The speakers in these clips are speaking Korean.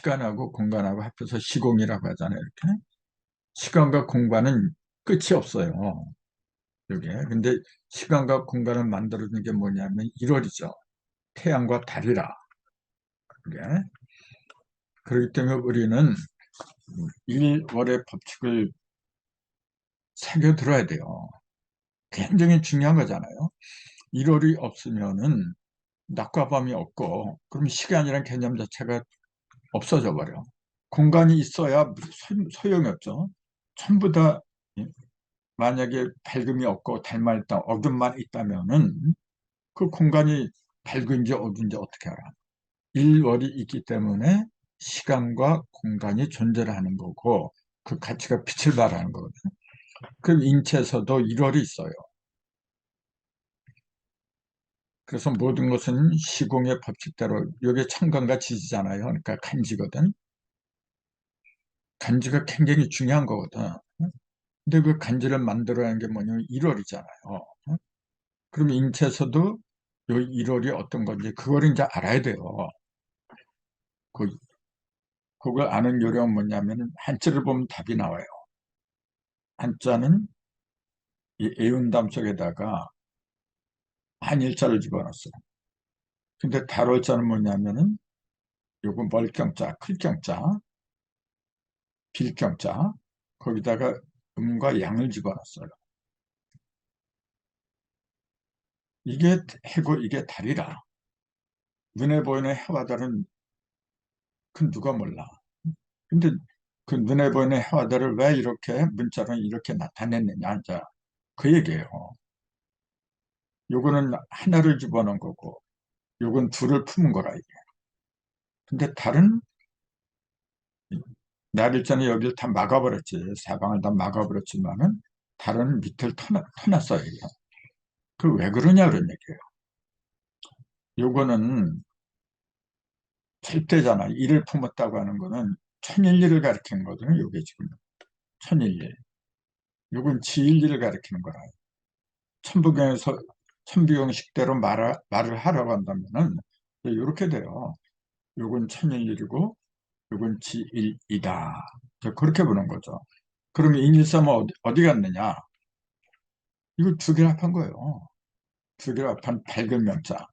시간하고 공간하고 합해서 시공이라고 하잖아요. 이렇게. 시간과 공간은 끝이 없어요. 여기에. 근데 시간과 공간을 만들어준 게 뭐냐면 1월이죠. 태양과 달이라. 그게. 그렇기 때문에 우리는 1월의 법칙을 새겨 들어야 돼요. 굉장히 중요한 거잖아요. 1월이 없으면은 낮과 밤이 없고, 그럼 시간이란 개념 자체가 없어져 버려. 공간이 있어야 소용이 없죠. 전부 다 만약에 밝음이 없고 달만 있다, 어둠만 있다면은 그 공간이 밝은지 어두운지 어떻게 알아? 일월이 있기 때문에 시간과 공간이 존재를 하는 거고 그 가치가 빛을 발하는 거거든요. 그럼 인체에서도 일월이 있어요. 그래서 모든 것은 시공의 법칙대로 이게 천간과 지지잖아요. 그러니까 간지거든. 간지가 굉장히 중요한 거거든. 근데 그 간지를 만들어야 하는 게 뭐냐면 1월이잖아요. 그럼 인체에서도 이 1월이 어떤 건지 그걸 이제 알아야 돼요. 그, 그걸 아는 요령은 뭐냐면 한자를 보면 답이 나와요. 한자는 이 애운담 속에다가 한일자를 집어넣었어요. 근데 달월자는 뭐냐면은 요거 멀경자, 클경자, 빌경자 거기다가 음과 양을 집어넣었어요. 이게 해고 이게 달이라. 눈에 보이는 해와 달은 그 누가 몰라. 근데 그 눈에 보이는 해와 달을 왜 이렇게 문자로 이렇게 나타냈느냐. 자, 그 얘기예요. 요거는 하나를 집어넣은 거고 요건 둘을 품은 거라 이게. 근데 달은 날일자는 여기를 다 막아버렸지. 사방을 다 막아버렸지만은 달은 밑을 터놨어요. 그 왜 그러냐 그런 얘기예요. 요거는 절대잖아. 일을 품었다고 하는 거는 천일일을 가리키는 거거든요. 요게 지금 천일일. 요건 지일일을 가리키는 거라. 천부경에서 천부경식대로 말을 하라고 한다면은 이렇게 돼요. 요건 천일일이고 요건 지일이다. 그렇게 보는 거죠. 그러면 인일삼은 어디 갔느냐? 이거 두 개를 합한 거예요. 두 개를 합한 밝은 명자.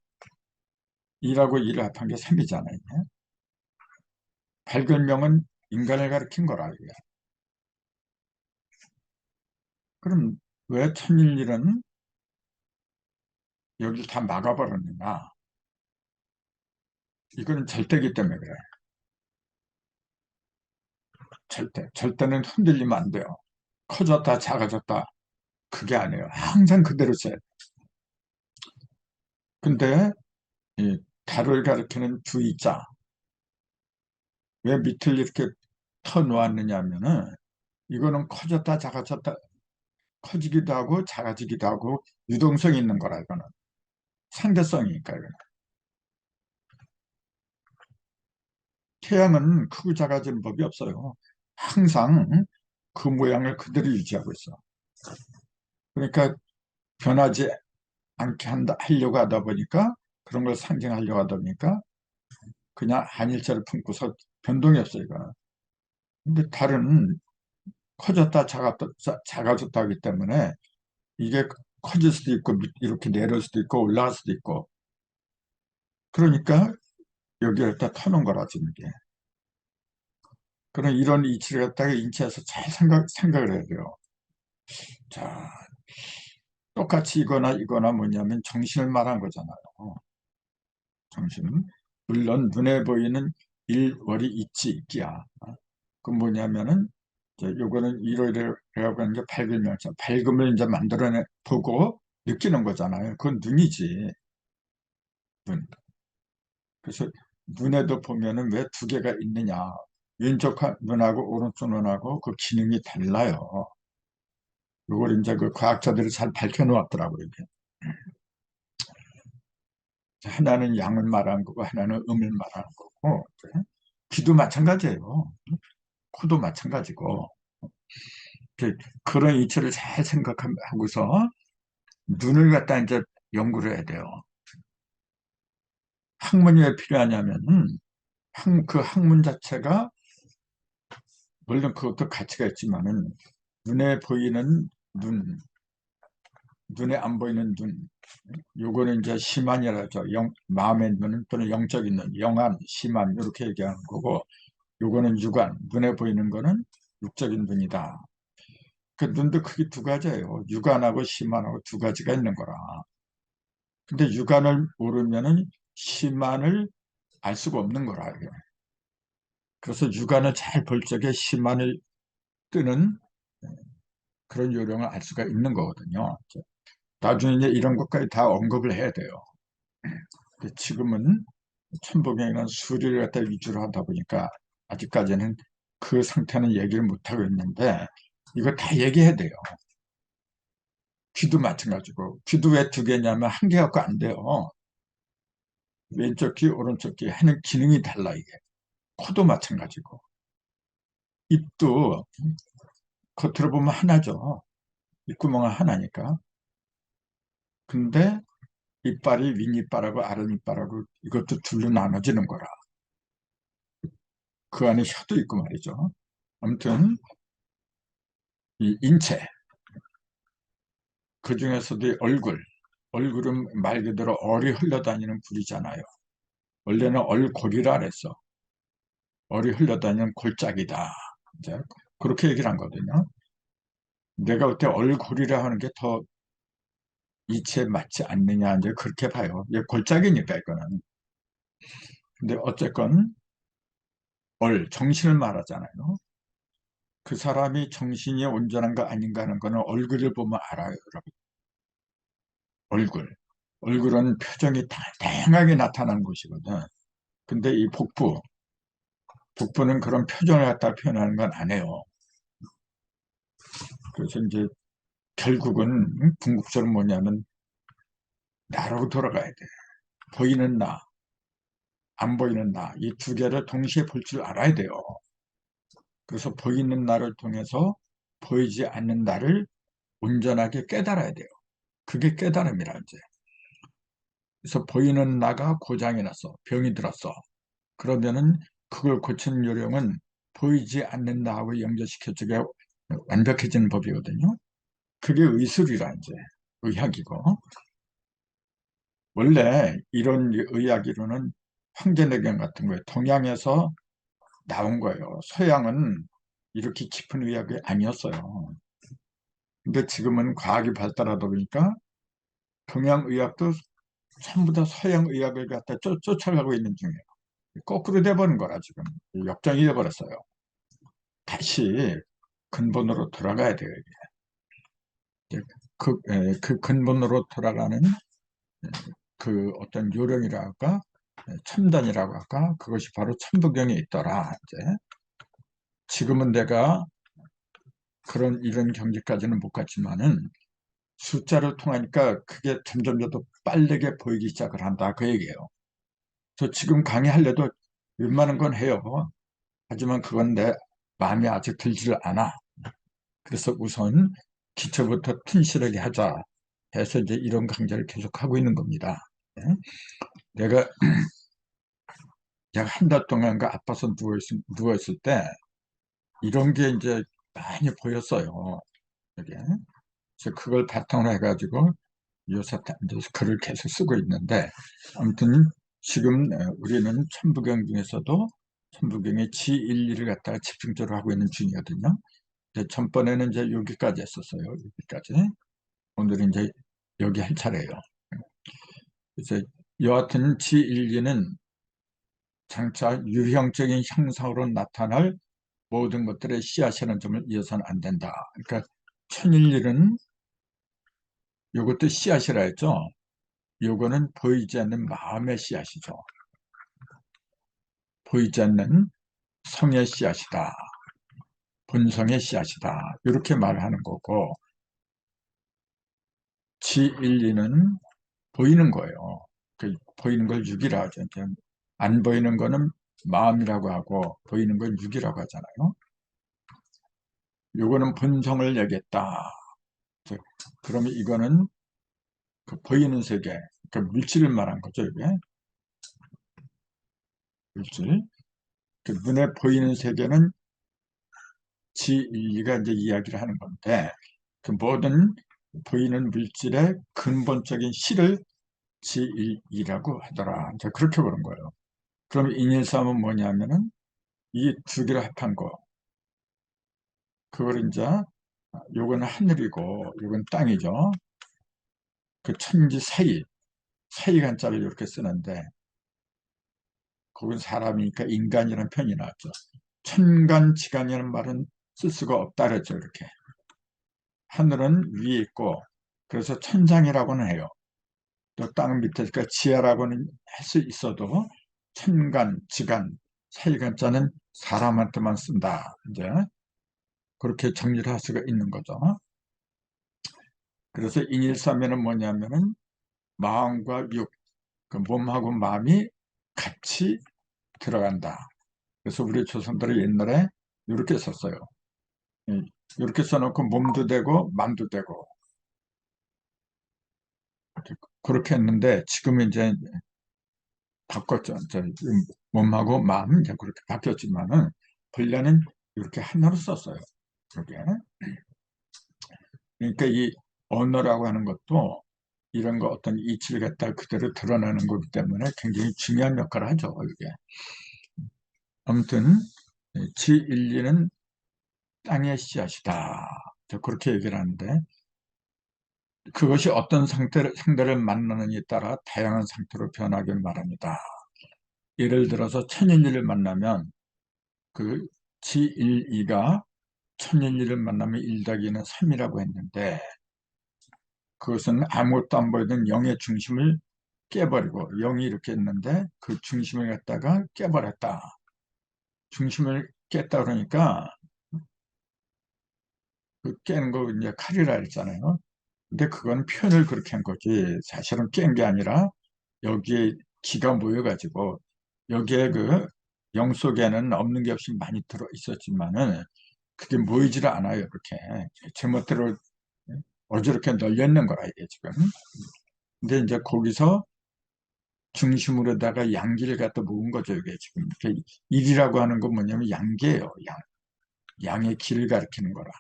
일하고 일을 합한 게 3이잖아요. 밝은 명은 인간을 가리킨 거라. 이게. 그럼 왜 천일일은 여기를 다 막아버렸느냐? 이거는 절대기 때문에 그래요. 절대. 절대는 흔들리면 안 돼요. 커졌다, 작아졌다. 그게 아니에요. 항상 그대로 써요. 근데 이 달을 가리키는 주의자. 왜 밑을 이렇게 터 놓았느냐 하면은 이거는 커졌다, 작아졌다. 커지기도 하고 작아지기도 하고 유동성이 있는 거라 이거는. 상대성이니까 이거는. 태양은 크고 작아지는 법이 없어요. 항상 그 모양을 그대로 유지하고 있어. 그러니까 변하지 않게 하려고 하다 보니까 그런 걸 상징하려고 하다 보니까 그냥 한일자를 품고서 변동이 없어요, 이거는. 근데 달은 커졌다 작아졌다 하기 때문에 이게 커질 수도 있고 이렇게 내려올 수도 있고 올라갈 수도 있고 그러니까 여기에다 터놓은 거라 지금 이게. 그런 이런 이치를 갖다가 인체에서 잘 생각을 해야 돼요. 자, 똑같이 이거나 뭐냐면 정신을 말한 거잖아요. 정신. 물론 눈에 보이는 일월이 있지 있기야. 그 뭐냐면은 요거는 일월이라고 하는 게 밝은 명사. 밝음을 이제 만들어내 보고 느끼는 거잖아요. 그건 눈이지. 눈. 그래서 눈에도 보면은 왜 두 개가 있느냐. 왼쪽 눈하고 오른쪽 눈하고 그 기능이 달라요. 이걸 이제 그 과학자들이 잘 밝혀놓았더라고요. 이게. 하나는 양을 말하는 거고 하나는 음을 말하는 거고 귀도 마찬가지예요. 코도 마찬가지고 그런 이치를 잘 생각하고서 눈을 갖다 이제 연구를 해야 돼요. 학문이 왜 필요하냐면은 그 학문 자체가 물론 그것도 가치가 있지만은 눈에 보이는 눈, 눈에 안 보이는 눈, 요거는 이제 심한이라 하죠. 마음의 눈 또는 영적인 눈, 영안, 심한 이렇게 얘기하는 거고, 요거는 육안, 눈에 보이는 거는 육적인 눈이다. 그 눈도 크게 두 가지예요. 육안하고 심한하고 두 가지가 있는 거라. 근데 육안을 모르면은 심한을 알 수가 없는 거라 이게. 그래서 육안을 잘 볼 적에 심한을 뜨는 그런 요령을 알 수가 있는 거거든요. 나중에 이제 이런 것까지 다 언급을 해야 돼요. 근데 지금은 천부경이나 수리를 갖다 위주로 하다 보니까 아직까지는 그 상태는 얘기를 못하고 있는데 이거 다 얘기해야 돼요. 귀도 마찬가지고. 귀도 왜 두 개냐면 한 개 갖고 안 돼요. 왼쪽 귀, 오른쪽 귀 하는 기능이 달라 이게. 코도 마찬가지고. 입도 겉으로 보면 하나죠. 입구멍은 하나니까. 근데 이빨이 윗이빨하고 아랫이빨하고 이것도 둘로 나눠지는 거라. 그 안에 혀도 있고 말이죠. 아무튼 이 인체, 그 중에서도 얼굴은 말 그대로 얼이 흘러다니는 굴이잖아요. 원래는 얼골이라 그랬어. 얼이 흘러다니는 골짜기다. 이제 그렇게 얘기를 한 거거든요. 내가 그때 얼굴이라 하는 게 더 이치에 맞지 않느냐, 이제 그렇게 봐요. 이게 골짜기니까, 이거는. 근데 어쨌건, 정신을 말하잖아요. 그 사람이 정신이 온전한가 아닌가 하는 거는 얼굴을 보면 알아요, 여러분. 얼굴. 얼굴은 표정이 다양하게 나타나는 곳이거든. 근데 이 복부는 그런 표정을 갖다 표현하는 건 안 해요. 그래서 이제 결국은 궁극적으로 뭐냐면 나로 돌아가야 돼. 보이는 나, 안 보이는 나, 이 두 개를 동시에 볼 줄 알아야 돼요. 그래서 보이는 나를 통해서 보이지 않는 나를 온전하게 깨달아야 돼요. 그게 깨달음이라 이제. 그래서 보이는 나가 고장이 났어. 병이 들었어. 그러면은 그걸 고치는 요령은 보이지 않는 나하고 연결시켜주게 완벽해지는 법이거든요. 그게 의술이라 이제 의학이고. 원래 이런 의학 이론은 황제내경 같은 거예요. 동양에서 나온 거예요. 서양은 이렇게 깊은 의학이 아니었어요. 근데 지금은 과학이 발달하다 보니까 동양의학도 전부 다 서양의학을 갖다 쫓아가고 있는 중이에요. 거꾸로 돼버린 거라 지금. 역전이 돼버렸어요. 다시 근본으로 돌아가야 돼요. 이게. 그 근본으로 돌아가는 그 어떤 요령이라고 할까, 첨단이라고 할까, 그것이 바로 천부경에 있더라. 이제 지금은 내가 이런 경지까지는 못 갔지만은 숫자를 통하니까 그게 점점 더 빠르게 보이기 시작을 한다. 그 얘기예요. 저 지금 강의하려도 웬만한 건 해요. 하지만 그건 내 마음에 아직 들지를 않아. 그래서 우선 기초부터 튼실하게 하자 해서 이제 이런 강좌를 계속 하고 있는 겁니다. 예? 내가 약 한 달 동안가 아파서 누워있을 때 이런 게 이제 많이 보였어요. 이게. 그래서 그걸 바탕으로 해가지고 요새 이제 글을 계속 쓰고 있는데 아무튼 지금 우리는 천부경 중에서도 천부경의 지1, 2를 갖다가 집중적으로 하고 있는 중이거든요. 전번에는 이제 여기까지 했었어요. 여기까지. 오늘은 이제 여기 할 차례예요. 그래서 여하튼 지1, 2는 장차 유형적인 형상으로 나타날 모든 것들의 씨앗이라는 점을 잊어서는 안 된다. 그러니까 천일일은 이것도 씨앗이라 했죠. 요거는 보이지 않는 마음의 씨앗이죠. 보이지 않는 성의 씨앗이다. 본성의 씨앗이다. 이렇게 말하는 거고 지일리는 보이는 거예요. 그 보이는 걸 육이라 하죠. 안 보이는 거는 마음이라고 하고 보이는 건 육이라고 하잖아요. 요거는 본성을 얘기했다. 그러면 이거는 그 보이는 세계, 그 물질을 말한 거죠. 이게 물질. 그 눈에 보이는 세계는 지일리가 이제 이야기를 하는 건데, 그 모든 보이는 물질의 근본적인 실을 지일이라고 하더라. 이제 그렇게 보는 거예요. 그럼 인일삼은 뭐냐면은 이 두 개를 합한 거. 그걸 이제 요건 하늘이고 요건 땅이죠. 그 천지 사이, 사이간자를 이렇게 쓰는데 그건 사람이니까 인간이라는 표현이 나왔죠. 천간지간이라는 말은 쓸 수가 없다 그랬죠. 이렇게. 하늘은 위에 있고 그래서 천장이라고는 해요. 또 땅 밑에니까 지하라고는 할 수 있어도 천간, 지간, 사이간자는 사람한테만 쓴다. 이제 그렇게 정리를 할 수가 있는 거죠. 그래서 인일삼에는 뭐냐면은 마음과 육, 그 몸하고 마음이 같이 들어간다. 그래서 우리 조선들이 옛날에 이렇게 썼어요. 이렇게 써놓고 몸도 되고 맘도 되고 그렇게 했는데 지금은 이제 바꿨죠. 이제 몸하고 마음 이제 그렇게 바뀌었지만은 본래는 이렇게 하나로 썼어요. 그게. 그러니까 이 언어라고 하는 것도 이런 거 어떤 이치를 갖다 그대로 드러내는 거기 때문에 굉장히 중요한 역할을 하죠. 이게. 아무튼 지일리는 땅의 씨앗이다. 그렇게 얘기를 하는데 그것이 어떤 상대를 만나느냐에 따라 다양한 상태로 변하게 말합니다. 예를 들어서 천인일을 만나면 그 지일이가 천인일을 만나면 1 더하기는 3이라고 했는데 그것은 아무것도 안 보이던 영의 중심을 깨버리고 영이 이렇게 있는데 그 중심을 갖다가 깨버렸다. 중심을 깼다 그러니까 그 깨는 거 이제 칼이라 했잖아요. 근데 그건 표현을 그렇게 한 거지. 사실은 깬 게 아니라 여기에 기가 모여가지고 여기에 그 영 속에는 없는 게 없이 많이 들어 있었지만은 그게 모이지를 않아요. 이렇게 제멋대로 어저렇게 널려 있는 거라 이게 지금. 근데 이제 거기서 중심으로다가 양기를 갖다 모은 거죠. 이게 지금 이렇게 일이라고 하는 건 뭐냐면 양계예요. 양의 길을 가리키는 거라.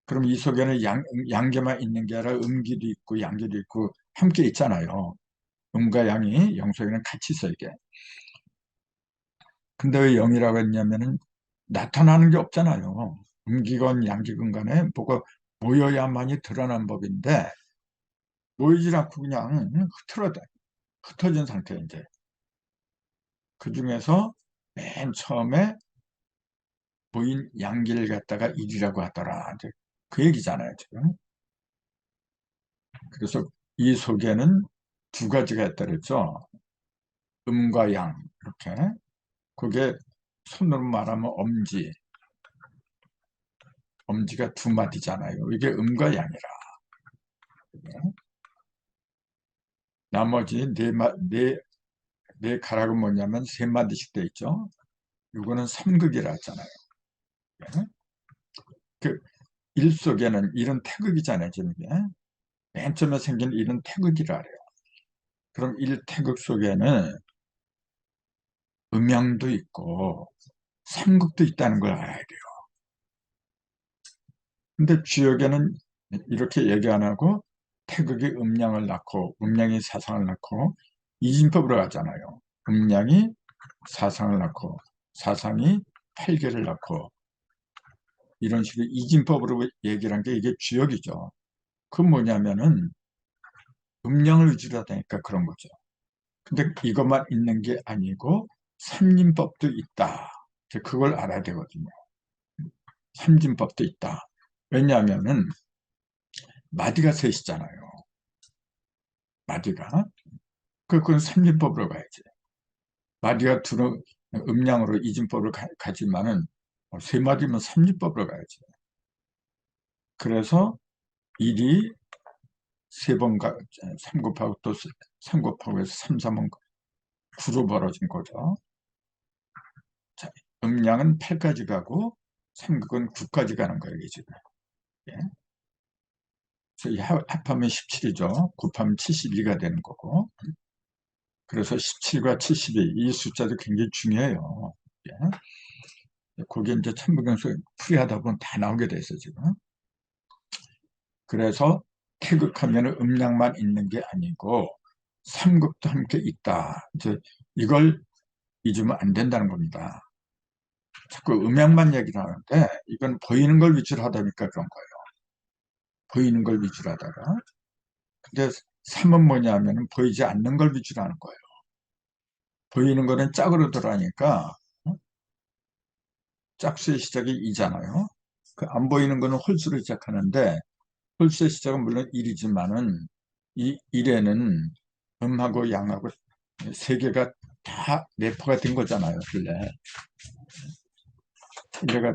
그럼 이 속에는 양계만 있는 게 아니라 음기도 있고 양기도 있고 함께 있잖아요. 음과 양이 영 속에는 같이 있어요, 이게. 근데 왜 영이라고 했냐면은 나타나는 게 없잖아요. 음기건 양기건 간에 뭐가 모여야만이 드러난 법인데 모이질 않고 그냥 흩어진 상태 이제. 그 중에서 맨 처음에 모인 양기를 갖다가 일이라고 하더라. 이제 그 얘기잖아요, 지금. 그래서 이 속에는 두 가지가 있다 그랬죠. 음과 양, 이렇게. 그게 손으로 말하면 엄지, 엄지가 두 마디잖아요. 이게 음과 양이라. 나머지 네 가락은 뭐냐면 세 마디씩 돼 있죠. 이거는 삼극이라 했잖아요. 그 일 속에는 일은 태극이잖아요, 지금 이게. 맨 처음에 생긴 일은 태극이라 그래요. 그럼 일 태극 속에는 음양도 있고 삼극도 있다는 걸 알아야 돼요. 근데 주역에는 이렇게 얘기 안 하고 태극이 음양을 낳고 음양이 사상을 낳고 이진법으로 가잖아요. 음양이 사상을 낳고 사상이 팔계를 낳고 이런 식의 이진법으로 얘기를 한 게 이게 주역이죠. 그 뭐냐면은 음양을 위주로 하다니까 그런 거죠. 근데 이것만 있는 게 아니고 삼진법도 있다. 그걸 알아야 되거든요. 삼진법도 있다. 왜냐하면은 마디가 셋이잖아요. 마디가. 그건 삼진법으로 가야지. 마디가 음량으로 이진법을 가지만은 세 마디면 삼진법으로 가야지. 그래서 일이 세 번 삼 곱하고 또 삼 곱하고 해서 삼삼은 9로 벌어진 거죠. 자, 음량은 8까지 가고 삼극은 9까지 가는 거예요, 이게 지금. 예. 그래서 합하면 17이죠. 곱하면 72가 되는 거고. 그래서 17과 72, 이 숫자도 굉장히 중요해요. 거기 이제 천부경수 풀이하다 보면 다 나오게 돼 있어, 지금. 그래서 태극하면 음양만 있는 게 아니고 삼극도 함께 있다. 이제 이걸 잊으면 안 된다는 겁니다. 자꾸 음양만 얘기를 하는데 이건 보이는 걸 위주로 하다 보니까 그런 거예요. 보이는 걸 위주로 하다가. 근데 삼은 뭐냐면 보이지 않는 걸 위주로 하는 거예요. 보이는 거는 짝으로 들어가니까 짝수의 시작이 이잖아요. 그 안 보이는 거는 홀수로 시작하는데 홀수의 시작은 물론 1이지만은 이 1에는 음하고 양하고 세 개가 다 내포가 된 거잖아요. 근래 내가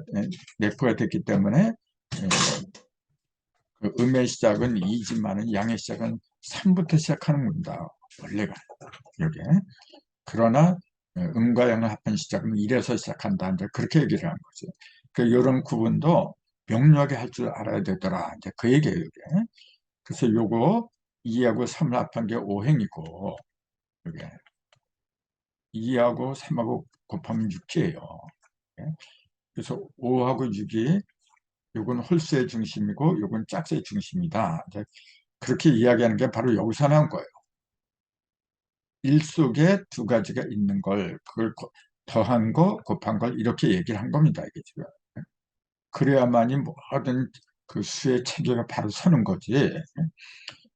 내포가 됐기 때문에 그 음의 시작은 2지만은 양의 시작은 3부터 시작하는 겁니다. 원래가 여기. 그러나 음과 양을 합한 시작은 1에서 시작한다. 이제 그렇게 얘기를 하는 거죠. 그 이런 구분도 명료하게 할 줄 알아야 되더라. 이제 그 얘기예요. 이게. 그래서 요거 2하고 3을 합한 게 5행이고 이게 2하고 3하고 곱하면 6이에요. 그래서 5하고 6이 요건 홀수의 중심이고 요건 짝수의 중심이다. 이제 그렇게 이야기하는 게 바로 여기서 나온 거예요. 일 속에 두 가지가 있는 걸 그걸 더한 거 곱한 걸 이렇게 얘기를 한 겁니다. 이게 지금. 그래야만이 모든 그 수의 체계가 바로 서는 거지.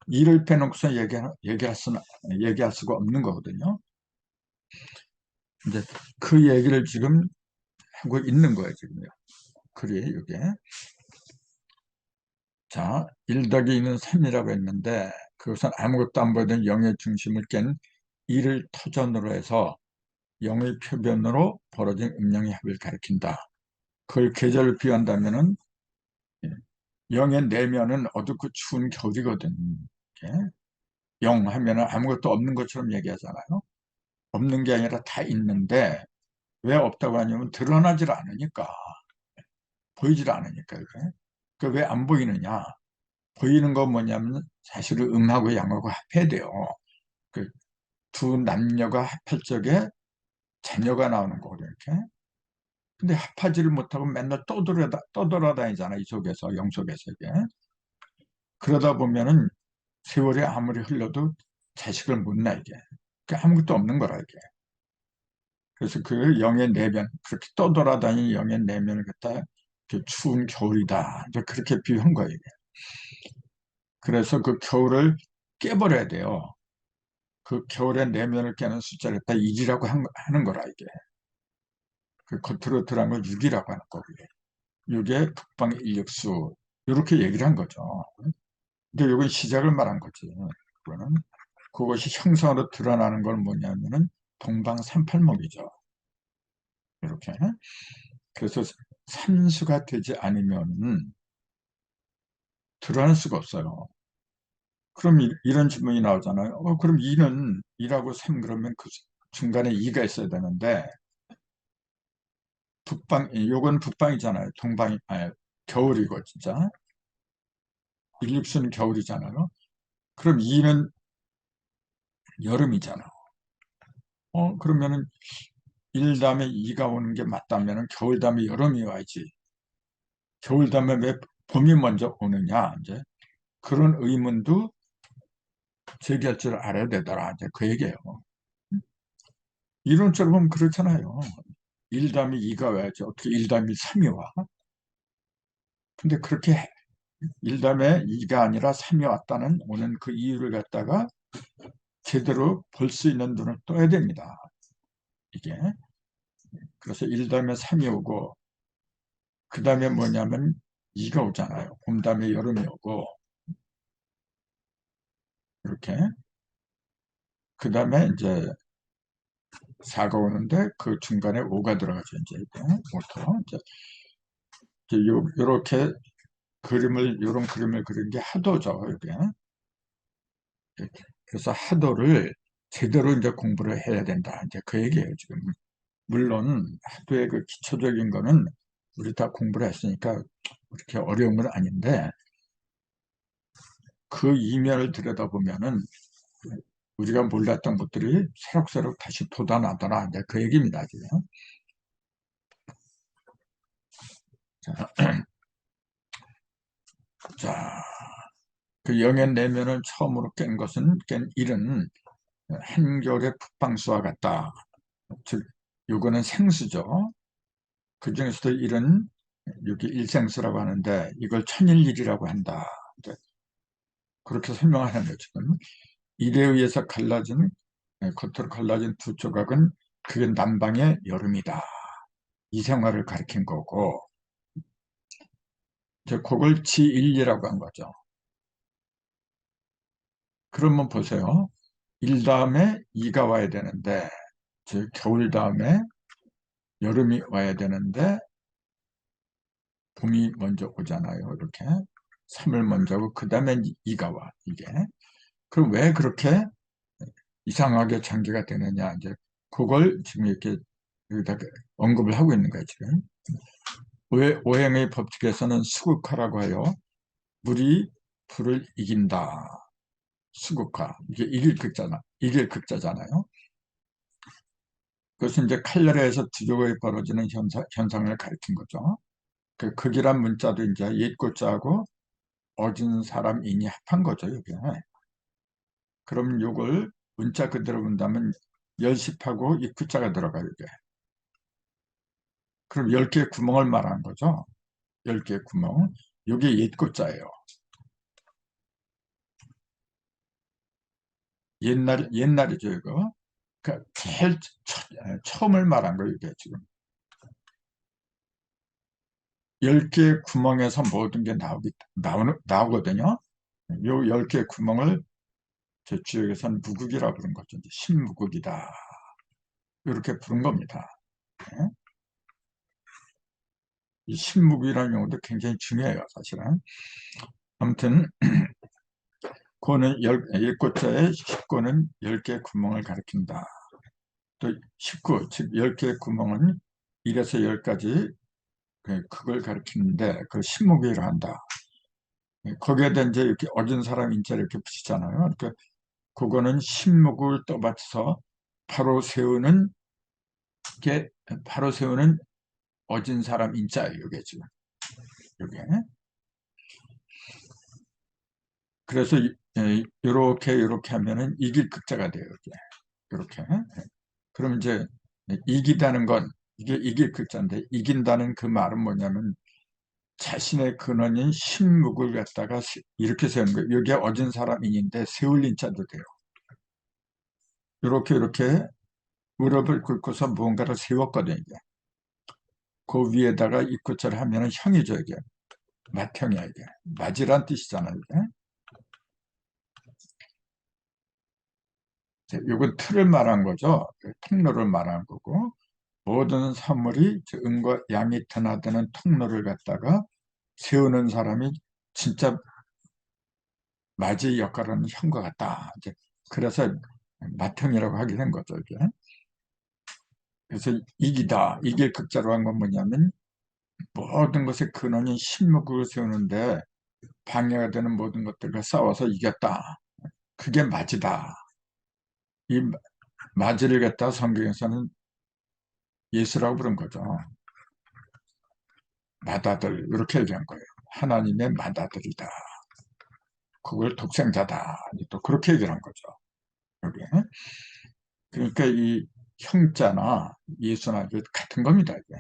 이를 빼놓고서 얘기할 수가 없는 거거든요. 이제 그 얘기를 지금 하고 있는 거예요, 지금요. 그래, 이게. 자, 1 더하기 2는 3이라고 했는데, 그것은 아무것도 안 보이던 0의 중심을 깬 2를 터전으로 해서 0의 표변으로 벌어진 음영의 합을 가리킨다. 그걸 계절을 비유한다면은 0의 내면은 어둡고 추운 겨울이거든. 0 하면은 아무것도 없는 것처럼 얘기하잖아요. 없는 게 아니라 다 있는데 왜 없다고 하냐면 드러나질 않으니까. 보이질 않으니까. 왜 안 보이느냐? 보이는 건 뭐냐면 사실은 음하고 양하고 합해야 돼요. 그 두 남녀가 합할 적에 자녀가 나오는 거거든요. 이렇게. 근데 합하지를 못하고 맨날 떠돌아다니잖아. 이 속에서, 영 속에서. 이게. 그러다 보면은 세월이 아무리 흘러도 자식을 못 낳게. 아무것도 없는 거라, 이게. 그래서 그 영의 내면, 그렇게 떠돌아다니는 영의 내면을 갖다 추운 겨울이다. 이제 그렇게 비유한 거예요, 이게. 그래서 그 겨울을 깨버려야 돼요. 그 겨울의 내면을 깨는 숫자를 갖다 2라고 하는 거라, 이게. 그 겉으로 들어간 걸 6이라고 하는 거고요. 6의 북방 인력수. 이렇게 얘기를 한 거죠. 근데 이건 시작을 말한 거지. 그거는. 그것이 형상으로 드러나는 건 뭐냐면은 동방삼팔목이죠. 이렇게. 그래서 산수가 되지 않으면 드러날 수가 없어요. 그럼 런 질문이 나오잖아요. 그럼 2는 2라고 3 그러면 그 중간에 2가 있어야 되는데 요건 북방이잖아요. 겨울이고 진짜. 일육수는 겨울이잖아요. 그럼 2는 여름이잖아. 그러면은 1 다음에 2가 오는 게 맞다면은 겨울 다음에 여름이 와야지. 겨울 다음에 왜 봄이 먼저 오느냐, 이제. 그런 의문도 제기할 줄 알아야 되더라. 이제 그 얘기예요. 이론적으로 보면 그렇잖아요. 1 다음에 2가 와야지. 어떻게 1 다음에 3이 와? 근데 그렇게 1 다음에 2가 아니라 3이 왔다는 오는 그 이유를 갖다가 제대로 볼 수 있는 눈을 떠야 됩니다. 이게. 그래서 1 다음에 3이 오고, 그 다음에 뭐냐면 2가 오잖아요. 봄 다음에 여름이 오고, 이렇게. 그 다음에 이제 4가 오는데 그 중간에 5가 들어가죠. 이제 이게 5터. 이제 요렇게 요런 그림을 그린 게 하도죠. 이게. 그래서 하도를 제대로 이제 공부를 해야 된다. 이제 그 얘기예요, 지금. 물론 하도의 그 기초적인 거는 우리 다 공부를 했으니까 그렇게 어려운 건 아닌데 그 이면을 들여다보면은 우리가 몰랐던 것들이 새록새록 다시 돋아나더라. 이제 그 얘기입니다, 지금. 자, 자, 그 영의 내면을 처음으로 깬 일은 한겨울의 북방수와 같다. 즉, 요거는 생수죠. 그 중에서도 일은 여기 일생수라고 하는데 이걸 천일일이라고 한다. 이제 그렇게 설명하는 거죠. 지금 일에 의해서 겉으로 갈라진 두 조각은 그게 남방의 여름이다. 이 생활을 가리킨 거고, 이제 그걸 지일이라고 한 거죠. 그러면 보세요. 일 다음에 이가 와야 되는데, 즉 겨울 다음에 여름이 와야 되는데 봄이 먼저 오잖아요. 이렇게 3을 먼저 오고 그 다음에 이가 와. 이게. 그럼 왜 그렇게 이상하게 전개가 되느냐. 이제 그걸 지금 이렇게 여기다 언급을 하고 있는 거예요. 지금. 오행의 법칙에서는 수극화라고 해요. 물이 불을 이긴다. 수극화. 이게 이길 극자잖아요. 그것은 이제 칼날에서 뒤쪽에 벌어지는 현상을 가리킨 거죠. 그 극이란 문자도 이제 옛글자하고 어진 사람 인이 합한 거죠, 이게. 그럼 요걸 문자 그대로 본다면 열십하고 이 구자가 들어가요, 이게. 그럼 10개의 구멍을 말하는 거죠. 10개의 구멍. 요게 옛글자예요. 옛날이죠, 이거. 그러니까 제일 처음을 말한 거예요, 이게 지금. 10개의 구멍에서 모든 게 나오거든요. 요 10개의 구멍을 제 지역에서는 무극이라고 부른 거죠. 이제 신무극이다. 이렇게 부른 겁니다. 네. 이 신무극이라는 용어도 굉장히 중요해요, 사실은. 아무튼, 그거는 10글자에 10구는 10개의 구멍을 가리킨다. 또 19, 즉 10개의 구멍은 1에서 10까지 그걸 가리키는데 그걸 신무기로 한다. 거기에다 이제 이렇게 어진 사람 인자를 이렇게 붙이잖아요. 그러니까 그거는 신묵을 떠받쳐서 바로 세우는 게 바로 세우는 어진 사람 인자예요. 이게 지금 이게. 그래서 이렇게 하면은 이길 극자가 돼요. 이렇게. 그럼 이제 이기다는 건 이게 이길 극자인데 이긴다는 그 말은 뭐냐면 자신의 근원인 신묵을 갖다가 이렇게 세우는 거예요. 여기에 어진 사람인데 세울 인자도 돼요. 이렇게 무릎을 꿇고서 무언가를 세웠거든요. 그 위에다가 입구처를 하면은 형이죠, 이게. 맏형이야, 이게. 맞이란 뜻이잖아요, 이게. 이건 틀을 말한 거죠. 통로를 말한 거고. 모든 사물이 음과 양이 드나드는 통로를 갖다가 세우는 사람이 진짜 맞이 역할을 하는 형과 같다. 이제 그래서 맏형이라고 하게 된 거죠, 이게. 그래서 이길 극자로 한 건 뭐냐면 모든 것의 근원인 신목을 세우는데 방해가 되는 모든 것들과 싸워서 이겼다. 그게 맞이다. 이 맞이를 갖다 성경에서는 예수라고 부른 거죠. 맏아들 이렇게 얘기한 거예요. 하나님의 맏아들이다. 그걸 독생자다. 또 그렇게 얘기를 한 거죠. 여기. 그러니까 이 형자나 예수나 같은 겁니다. 이게.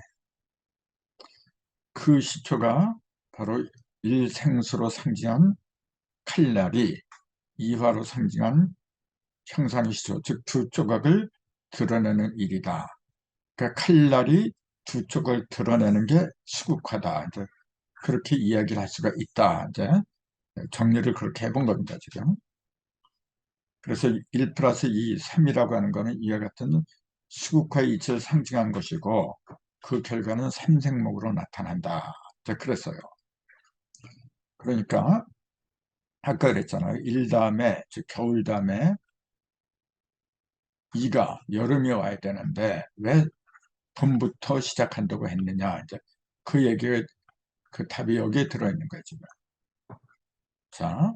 그 시초가 바로 일생수로 상징한 칼날이 이화로 상징한 형상의 시초, 즉 두 조각을 드러내는 일이다. 그러니까 칼날이 두 쪽을 드러내는 게 수국화다. 이제 그렇게 이야기를 할 수가 있다. 이제 정리를 그렇게 해본 겁니다, 지금. 그래서 1 플러스 2, 3이라고 하는 거는 이와 같은 수국화의 이치를 상징한 것이고 그 결과는 삼생목으로 나타난다. 이제 그랬어요. 그러니까 아까 그랬잖아요. 1 다음에, 즉 겨울 다음에 2가 여름이 와야 되는데 왜 봄부터 시작한다고 했느냐. 이제 그 얘기가 그 답이 여기에 들어있는 거예요, 지금. 자,